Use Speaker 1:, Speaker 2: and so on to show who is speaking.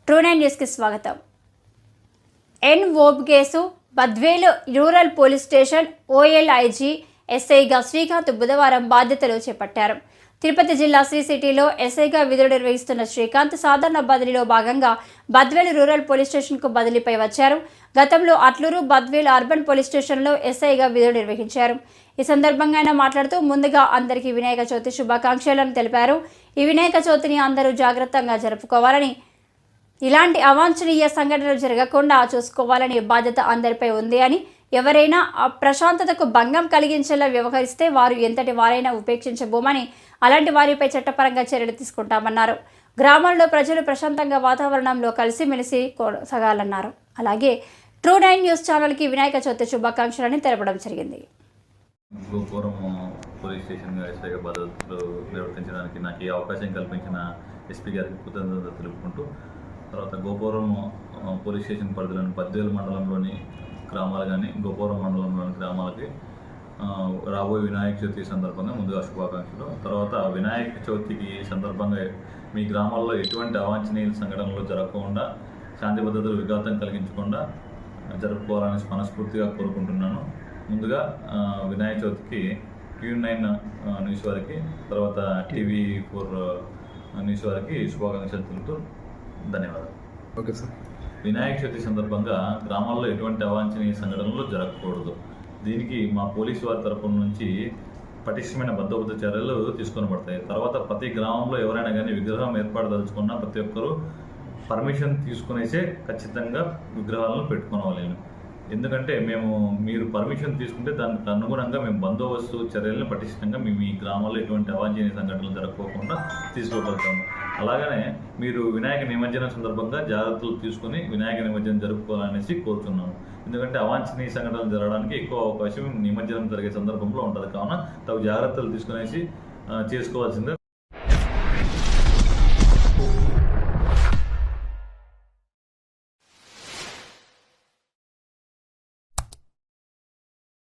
Speaker 1: ట్రూ9 న్యూస్కి స్వాగతం. ఓబ్ కేసు బద్వేలు రూరల్ పోలీస్ స్టేషన్ ఓఎల్ఐజీ ఎస్ఐగా శ్రీకాంత్ బుధవారం బాధ్యతలు చేపట్టారు. తిరుపతి జిల్లా శ్రీ సిటీలో ఎస్ఐగా విధులు నిర్వహిస్తున్న శ్రీకాంత్ సాధారణ బదిలీలో భాగంగా బద్వేలు రూరల్ పోలీస్ స్టేషన్కు బదిలీపై వచ్చారు. గతంలో అట్లూరు బద్వేలు అర్బన్ పోలీస్ స్టేషన్లో ఎస్ఐగా విధులు నిర్వహించారు. ఈ సందర్భంగా ఆయన మాట్లాడుతూ ముందుగా అందరికీ వినాయక చవితి శుభాకాంక్షలను తెలిపారు. ఈ వినాయక చవితిని అందరూ జాగ్రత్తగా జరుపుకోవాలని, ఇలాంటి అవాంఛనీయ సంఘటనలు జరగకుండా చూసుకోవాలని బాధ్యత అందరిపై ఉంది అని, ఎవరైనా ప్రశాంతతకు భంగం కలిగించేలా వ్యవహరిస్తే వారు ఎంతటి వారైనా ఉపేక్షించబోమని, అలాంటి వారిపై చట్టపరంగా చర్యలు తీసుకుంటామన్నారు. గ్రామాల్లో ప్రజలు ప్రశాంతంగా వాతావరణంలో కలిసిమెలిసి కొనసాగాలన్నారు. అలాగే ట్రూ9 న్యూస్ ఛానల్కి వినాయక చవితి శుభాకాంక్షలని తెలపడం జరిగింది.
Speaker 2: గోపురం పోలీస్ స్టేషన్గా ఎస్ఐగా బాధ్యతలు నిర్వర్తించడానికి నాకు ఈ అవకాశం కల్పించిన ఎస్పీ గారికి కృతజ్ఞతలు తెలుపుకుంటూ, తర్వాత గోపురం పోలీస్ స్టేషన్ పరిధిలోని బద్వేలు మండలంలోని గ్రామాలు కానీ గోపురం మండలంలోని గ్రామాలకి రాబోయే వినాయక చవితి సందర్భంగా ముందుగా శుభాకాంక్షలు. తర్వాత వినాయక చవితికి సందర్భంగా మీ గ్రామాల్లో ఎటువంటి అవాంఛనీయ సంఘటనలు జరగకుండా, శాంతి భద్రతలు విఘాతం కలిగించకుండా జరుపుకోవాలని మనస్ఫూర్తిగా కోరుకుంటున్నాను. ముందుగా వినాయక చవితికి ట్రూ9 న్యూస్ వారికి, తర్వాత TV4 న్యూస్ వారికి శుభాకాంక్షలు తెలుపుతూ ధన్యవాదాలు.
Speaker 3: Okay sir.
Speaker 2: వినాయక చవితి సందర్భంగా గ్రామాల్లో ఎటువంటి అవాంఛనీయ సంఘటనలు జరగకూడదు. దీనికి మా పోలీసు వారి తరపు నుంచి పటిష్టమైన బందోబస్తు చర్యలు తీసుకొని పడతాయి. తర్వాత ప్రతి గ్రామంలో ఎవరైనా కానీ విగ్రహం ఏర్పాటు ప్రతి ఒక్కరూ పర్మిషన్ తీసుకునేసే ఖచ్చితంగా విగ్రహాలను పెట్టుకోవాలి. ఎందుకంటే మీరు పర్మిషన్ తీసుకుంటే దానికి అనుగుణంగా మేము బందోబస్తు చర్యలను పటిష్టంగా మేము ఈ గ్రామాల్లో ఎటువంటి అవాంఛనీయ సంఘటనలు జరగకోకుండా తీసుకోగలుగుతాము. అలాగనే మీరు వినాయక నిమజ్జనం సందర్భంగా జాగ్రత్తలు తీసుకుని వినాయక నిమజ్జనం జరుపుకోవాలనేసి కోరుతున్నాము. ఎందుకంటే అవాంఛనీయ సంఘటనలు జరగడానికి ఎక్కువ అవకాశం నిమజ్జనం జరిగే సందర్భంలో ఉంటుంది. కావున తగు జాగ్రత్తలు తీసుకునేసి చేసుకోవాల్సిందే.